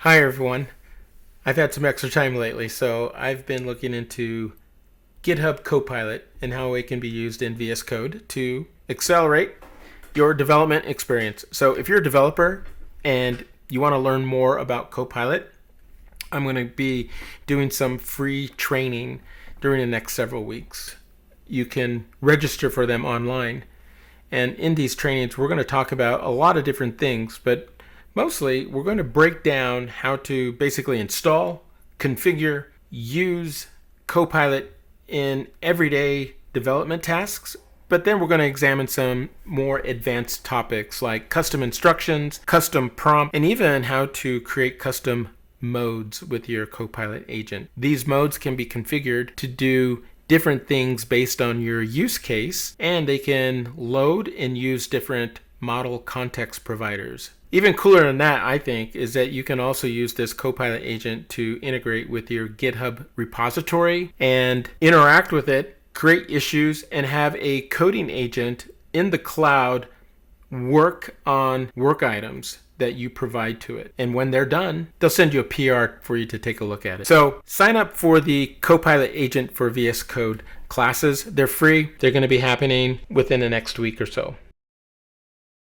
Hi everyone. I've had some extra time lately, so I've been looking into GitHub Copilot and how it can be used in VS Code to accelerate your development experience. So if you're a developer and you want to learn more about Copilot, I'm going to be doing some free training during the next several weeks. You can register for them online. And in these trainings, we're going to talk about a lot of different things, but mostly, we're going to break down how to basically install, configure, use Copilot in everyday development tasks. But then we're going to examine some more advanced topics like custom instructions, custom prompt, and even how to create custom modes with your Copilot agent. These modes can be configured to do different things based on your use case, and they can load and use different model context providers. Even cooler than that, I think, is that you can also use this Copilot agent to integrate with your GitHub repository and interact with it, create issues, and have a coding agent in the cloud work on work items that you provide to it. And when they're done, they'll send you a PR for you to take a look at it. So sign up for the Copilot agent for VS Code classes. They're free. They're going to be happening within the next week or so.